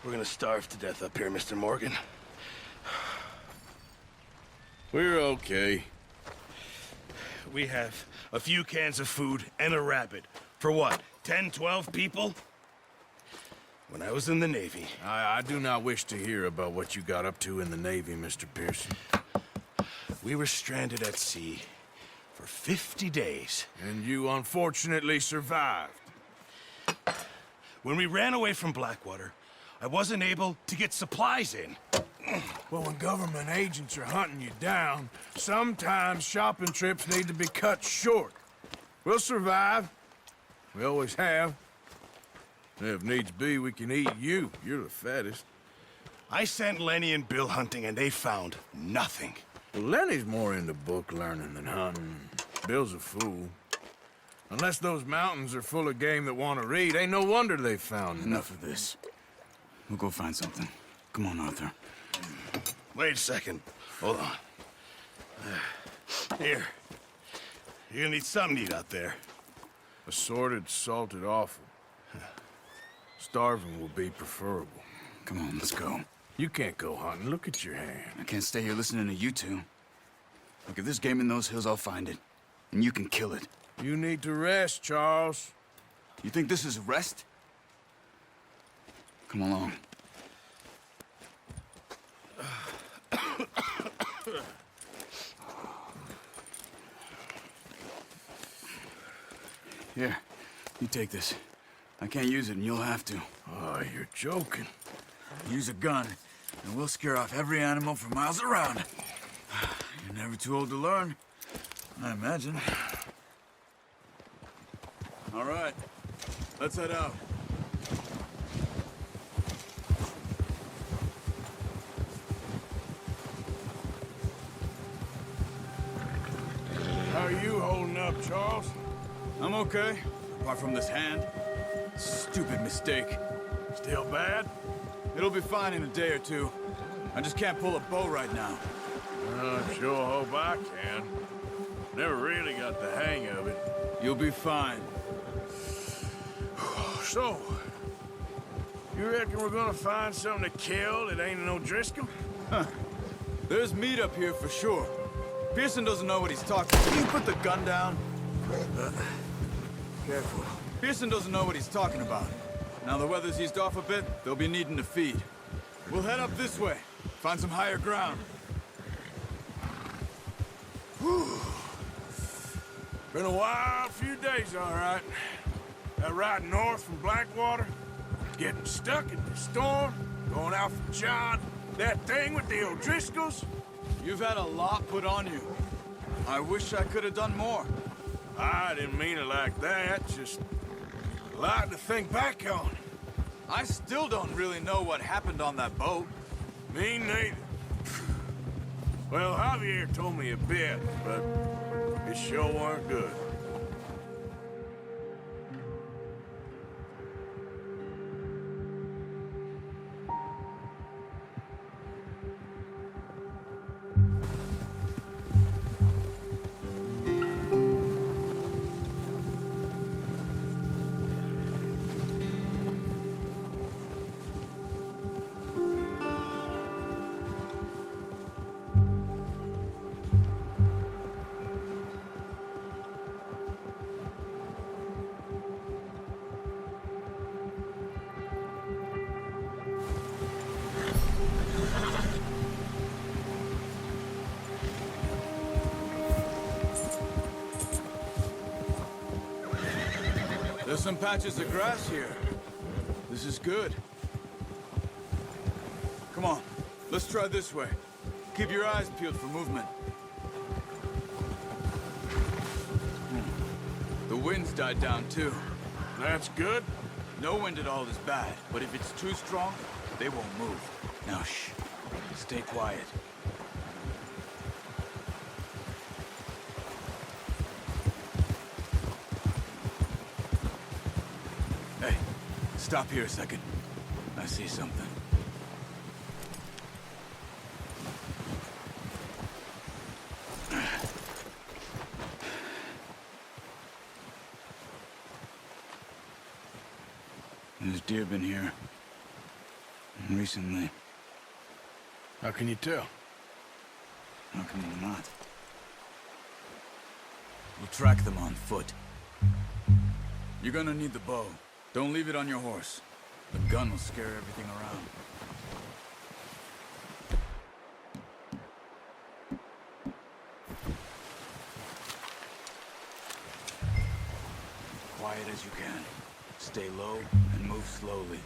We're gonna starve to death up here, Mr. Morgan. We're okay. We have a few cans of food and a rabbit. For what, 10, 12 people? When I was in the Navy... I do not wish to hear about what you got up to in the Navy, Mr. Pearson. We were stranded at sea for 50 days. And you unfortunately survived. When we ran away from Blackwater, I wasn't able to get supplies in. Well, when government agents are hunting you down, sometimes shopping trips need to be cut short. We'll survive. We always have. If needs be, we can eat you. You're the fattest. I sent Lenny and Bill hunting, and they found nothing. Well, Lenny's more into book learning than hunting. Bill's a fool. Unless those mountains are full of game that want to read, ain't no wonder they found Enough of this. We'll go find something. Come on, Arthur. Wait a second. Hold on. Here. You're gonna need something to eat out there. Assorted, salted offal. Starving will be preferable. Come on, let's go. You can't go hunting. Look at your hand. I can't stay here listening to you two. Look, if there's game in those hills, I'll find it. And you can kill it. You need to rest, Charles. You think this is rest? Come along. Here, you take this. I can't use it, and you'll have to. Oh, you're joking. Use a gun, and we'll scare off every animal for miles around. You're never too old to learn, I imagine. All right, let's head out. How are you holding up, Charles? I'm okay, apart from this hand. Stupid mistake. Still bad? It'll be fine in a day or two. I just can't pull a bow right now. I sure hope I can. Never really got the hang of it. You'll be fine. So, you reckon we're gonna find something to kill that ain't no Driscoll? Huh. There's meat up here for sure. Pearson doesn't know what he's talking about. Can you put the gun down? Careful. Pearson doesn't know what he's talking about. Now the weather's eased off a bit, they'll be needing to feed. We'll head up this way. Find some higher ground. Whew. Been a wild few days, all right. That ride north from Blackwater, getting stuck in the storm, going out from John, that thing with the O'Driscolls. You've had a lot put on you. I wish I could have done more. I didn't mean it like that, just a lot to think back on. I still don't really know what happened on that boat. Me neither. Well, Javier told me a bit, but it sure weren't good. There's some patches of grass here. This is good. Come on, let's try this way. Keep your eyes peeled for movement. The wind's died down too. That's good. No wind at all is bad, but if it's too strong, they won't move. Now shh, stay quiet. Hey, stop here a second. I see something. There's deer been here. Recently. How can you tell? How can you not? We'll track them on foot. You're gonna need the bow. Don't leave it on your horse. The gun will scare everything around. Quiet as you can. Stay low and move slowly.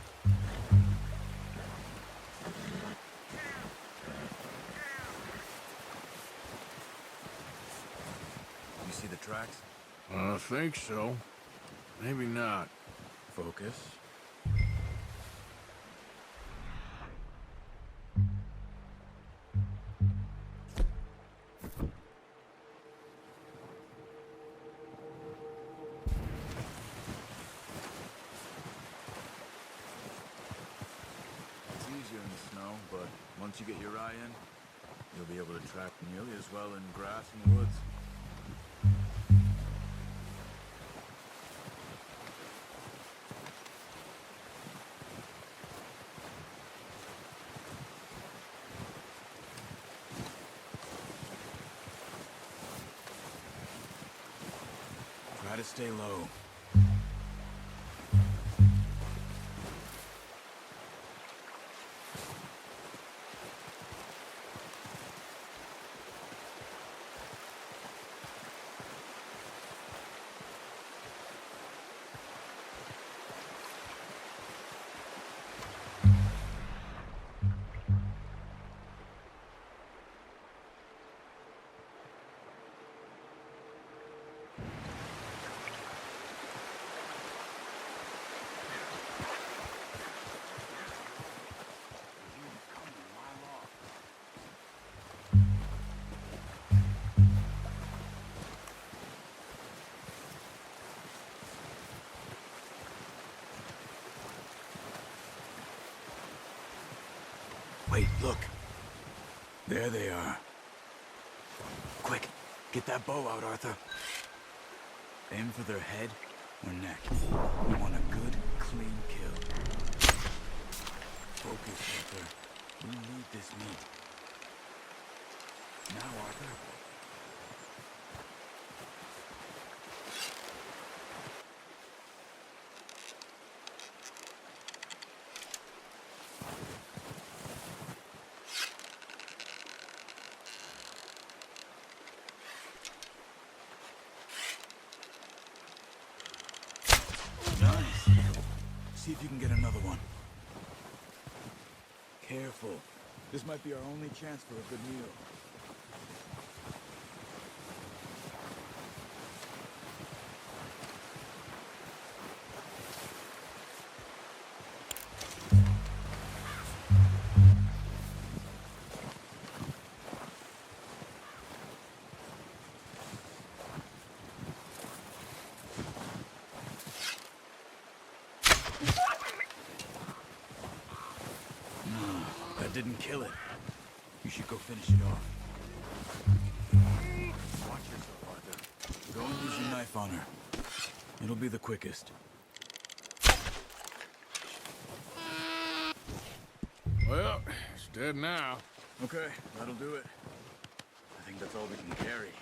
You see the tracks? I think so. Maybe not. Focus. It's easier in the snow, but once you get your eye in, you'll be able to track nearly as well in grass and woods. Try to stay low. Wait, look. There they are. Quick, get that bow out, Arthur. Aim for their head or neck. We want a good, clean kill. Focus, Arthur. We need this meat. Now, Arthur. Nice. See if you can get another one. Careful. This might be our only chance for a good meal. That didn't kill it. You should go finish it off. Watch yourself, Arthur. Go and use your knife on her. It'll be the quickest. Well, it's dead now. Okay, that'll do it. I think that's all we can carry.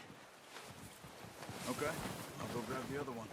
Okay, I'll go grab the other one.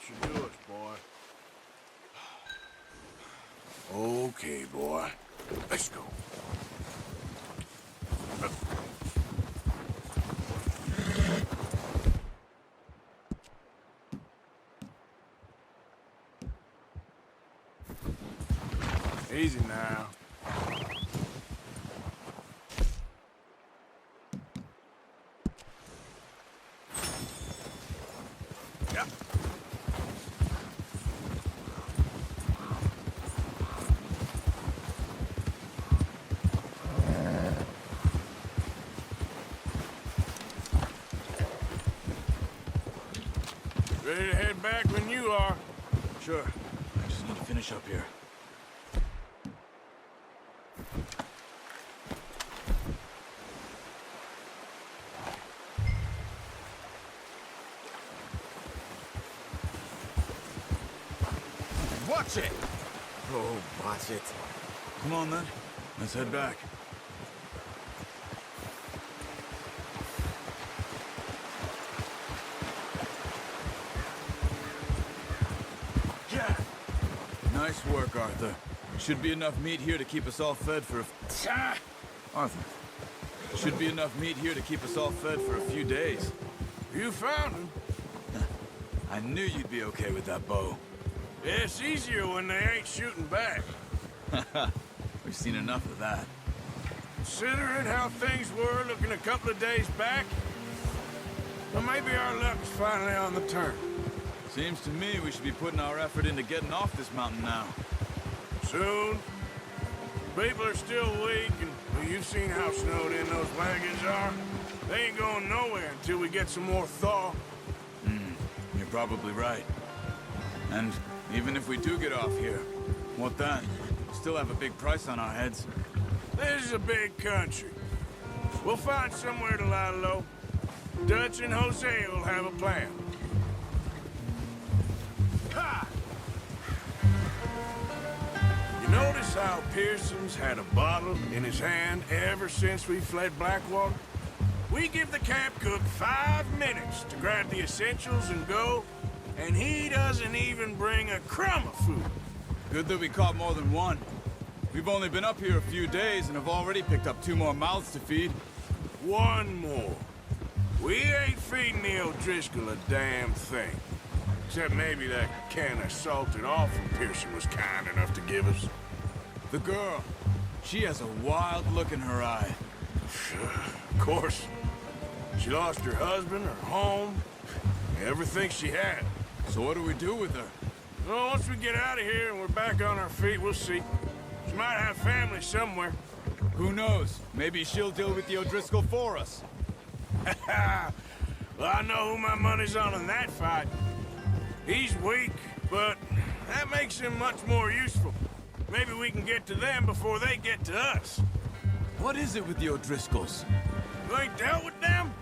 Should do it, boy. Okay, boy. Let's go. Easy now. Ready to head back when you are. Sure. I just need to finish up here. Watch it! Oh, watch it. Come on, then. Let's head back. Yeah. Nice work, Arthur. Should be enough meat here to keep us all fed for Arthur. Should be enough meat here to keep us all fed for a few days. You found him. I knew you'd be okay with that bow. Yeah, it's easier when they ain't shooting back. We've seen enough of that. Considering how things were looking a couple of days back, well, maybe our luck's finally on the turn. Seems to me we should be putting our effort into getting off this mountain now. Soon. People are still weak, and well, you've seen how snowed in those wagons are. They ain't going nowhere until we get some more thaw. You're probably right. And even if we do get off here, what then? Still have a big price on our heads. This is a big country. We'll find somewhere to lie low. Dutch and Jose will have a plan. Ha! You notice how Pearson's had a bottle in his hand ever since we fled Blackwater? We give the camp cook 5 minutes to grab the essentials and go, and he doesn't even bring a crumb of food. Good that we caught more than one. We've only been up here a few days and have already picked up 2 more mouths to feed. One more. We ain't feeding the O'Driscoll a damn thing. Except maybe that can of salted offal Pearson was kind enough to give us. The girl, she has a wild look in her eye. Of course. She lost her husband, her home, everything she had. So what do we do with her? Well, once we get out of here and we're back on our feet, we'll see. She might have family somewhere. Who knows? Maybe she'll deal with the O'Driscoll for us. Well, I know who my money's on in that fight. He's weak, but that makes him much more useful. Maybe we can get to them before they get to us. What is it with the O'Driscolls? You ain't dealt with them?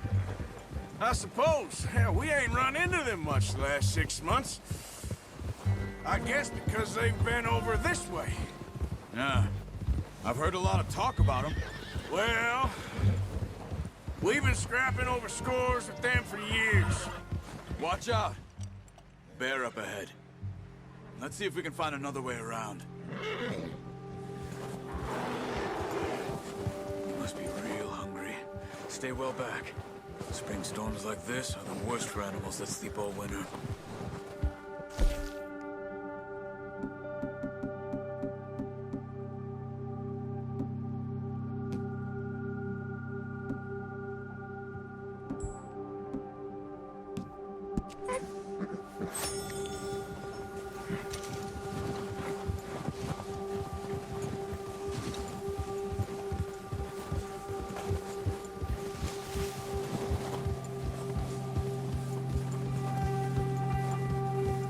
I suppose. Hell, we ain't run into them much the last 6 months. I guess because they've been over this way. Yeah. I've heard a lot of talk about them. Well, we've been scrapping over scores with them for years. Watch out. Bear up ahead. Let's see if we can find another way around. You must be real hungry. Stay well back. Spring storms like this are the worst for animals that sleep all winter.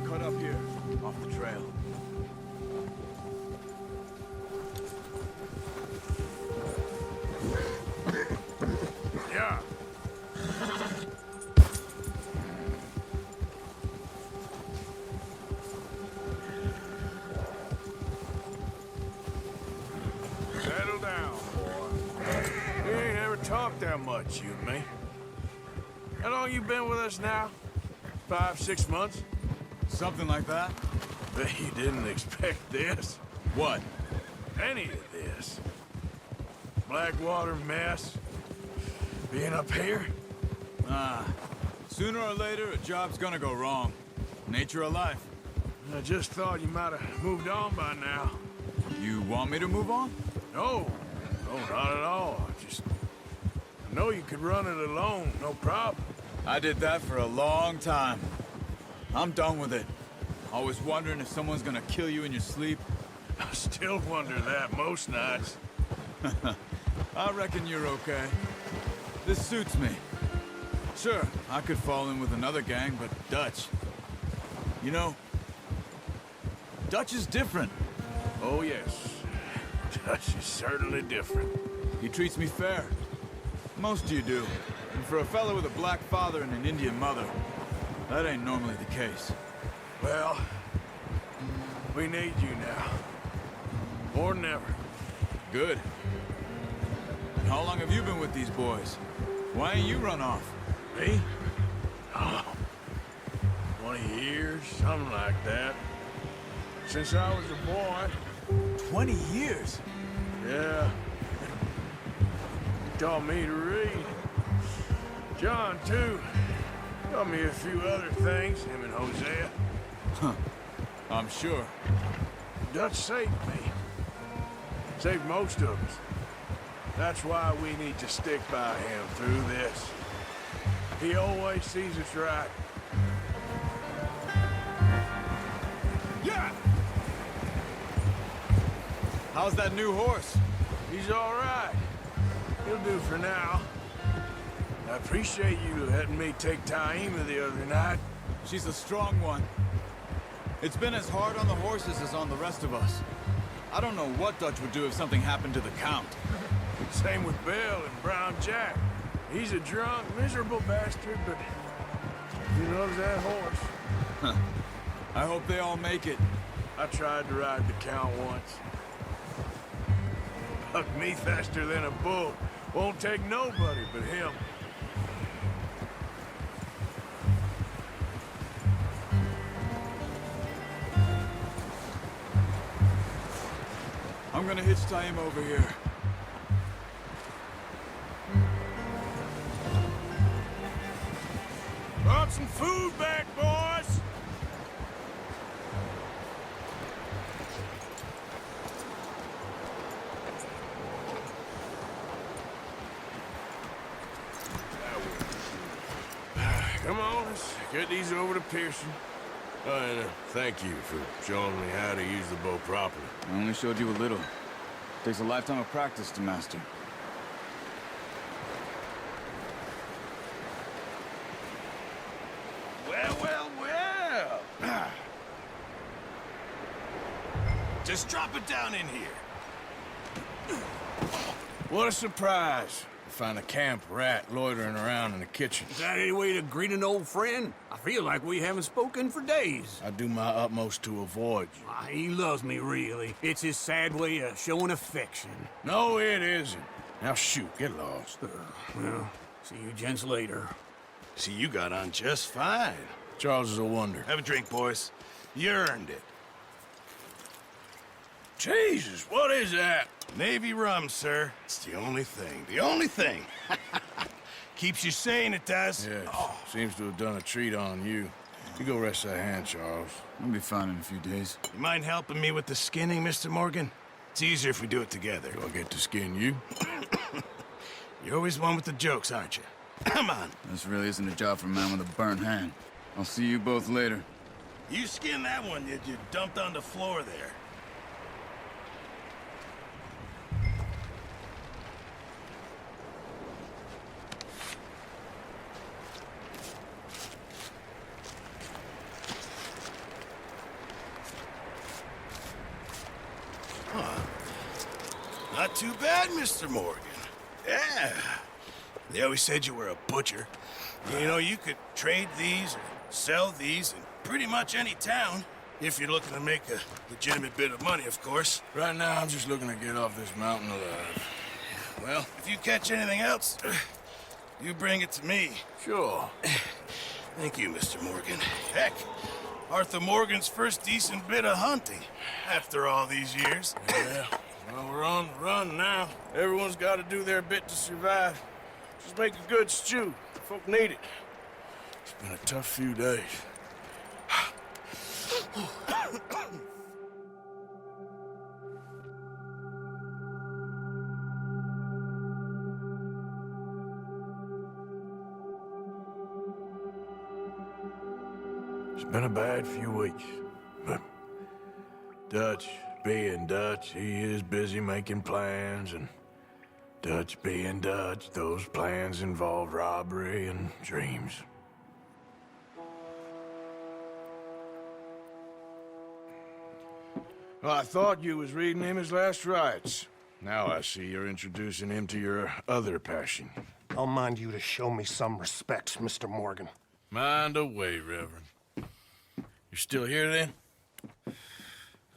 Cut up here, off the trail. Yeah. Settle down, boy. We ain't ever talked that much, you and me. How long you been with us now? 5, 6 months? Something like that? Bet you didn't expect this. What? Any of this. Blackwater mess. Being up here? Sooner or later, a job's gonna go wrong. Nature of life. I just thought you might have moved on by now. You want me to move on? No, not at all. I know you could run it alone, no problem. I did that for a long time. I'm done with it. Always wondering if someone's gonna kill you in your sleep. I still wonder that most nights. I reckon you're okay. This suits me. Sure, I could fall in with another gang, but Dutch. You know, Dutch is different. Oh, yes. Dutch is certainly different. He treats me fair. Most of you do. And for a fella with a black father and an Indian mother, that ain't normally the case. Well, we need you now. More than ever. Good. And how long have you been with these boys? Why ain't you run off? Me? Oh, 20 years, something like that. Since I was a boy. 20 years? Yeah. He taught me to read. John, too. Taught me a few other things, him and Hosea. Huh. I'm sure. Dutch saved me. Saved most of us. That's why we need to stick by him through this. He always sees us right. Yeah! How's that new horse? He's all right. He'll do for now. I appreciate you letting me take Taima the other night. She's a strong one. It's been as hard on the horses as on the rest of us. I don't know what Dutch would do if something happened to the Count. Same with Bill and Brown Jack. He's a drunk, miserable bastard, but he loves that horse. I hope they all make it. I tried to ride the Count once. Bucked me faster than a bull. Won't take nobody but him. I'm gonna hitch Taima over here. Brought some food back, boys! Come on, let's get these over to Pearson. And thank you for showing me how to use the bow properly. I only showed you a little. Takes a lifetime of practice to master. Well, well, well. Just drop it down in here. What a surprise. Find a camp rat loitering around in the kitchen. Is that any way to greet an old friend? I feel like we haven't spoken for days. I do my utmost to avoid you. He loves me, really. It's his sad way of showing affection. No, it isn't. Now shoot, get lost. Well, see you gents later. See, you got on just fine. Charles is a wonder. Have a drink, boys. You earned it. Jesus, what is that? Navy rum, sir. It's the only thing. The only thing. Keeps you sane, it does. Yes, seems to have done a treat on you. You go rest that hand, Charles. I'll be fine in a few days. You mind helping me with the skinning, Mr. Morgan? It's easier if we do it together. Do I get to skin you? You're always one with the jokes, aren't you? Come on. This really isn't a job for a man with a burnt hand. I'll see you both later. You skin that one that you dumped on the floor there. Not too bad, Mr. Morgan. Yeah. They always said you were a butcher. You know, you could trade these, or sell these in pretty much any town. If you're looking to make a legitimate bit of money, of course. Right now, I'm just looking to get off this mountain alive. Well, if you catch anything else, you bring it to me. Sure. Thank you, Mr. Morgan. Heck, Arthur Morgan's first decent bit of hunting after all these years. Yeah. Well, we're on the run now. Everyone's got to do their bit to survive. Just make a good stew. Folk need it. It's been a tough few days. It's been a bad few weeks, but Dutch being Dutch, he is busy making plans, and Dutch being Dutch, those plans involve robbery and dreams. Well, I thought you was reading him his last rites. Now I see you're introducing him to your other passion. I'll mind you to show me some respect, Mr. Morgan. Mind away, Reverend. You still here, then?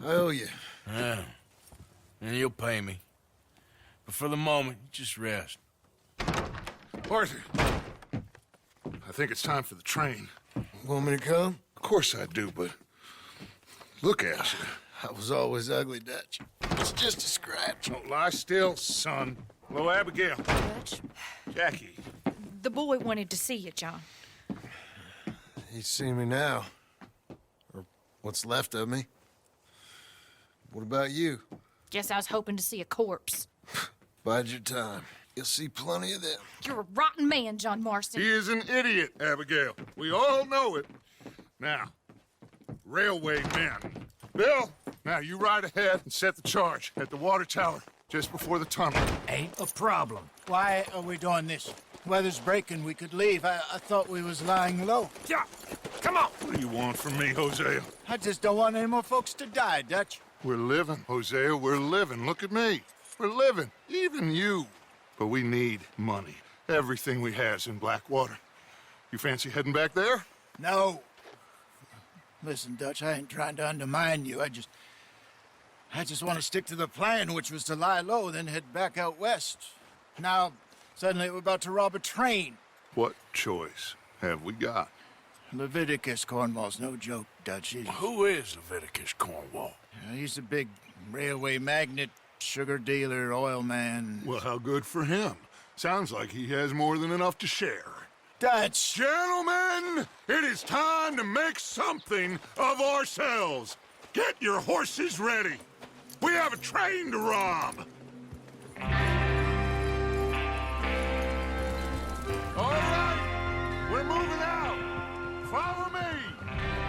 I owe you. Yeah. And you'll pay me. But for the moment, just rest. Arthur, I think it's time for the train. Want me to come? Of course I do, but look at you. I was always ugly, Dutch. It's just a scratch. Don't lie still, son. Hello, Abigail. Dutch, Jackie. the boy wanted to see you, John. He's seen me now. Or what's left of me. What about you? Guess I was hoping to see a corpse. Bide your time. You'll see plenty of them. You're a rotten man, John Marston. He is an idiot, Abigail. We all know it. Now, railway men. Bill, now you ride ahead and set the charge at the water tower just before the tunnel. Ain't a problem. Why are we doing this? Weather's breaking. We could leave. I thought we was lying low. Yeah, come on. What do you want from me, Hosea? I just don't want any more folks to die, Dutch. We're living, Hosea. We're living. Look at me. We're living. Even you. But we need money. Everything we has in Blackwater. You fancy heading back there? No. Listen, Dutch, I ain't trying to undermine you. I just want to stick to the plan, which was to lie low, then head back out west. Now, suddenly we're about to rob a train. What choice have we got? Leviticus Cornwall's no joke, Dutch. Who is Leviticus Cornwall? He's a big railway magnate, sugar dealer, oil man. Well, how good for him. Sounds like he has more than enough to share. Dutch! Gentlemen, it is time to make something of ourselves. Get your horses ready. We have a train to rob.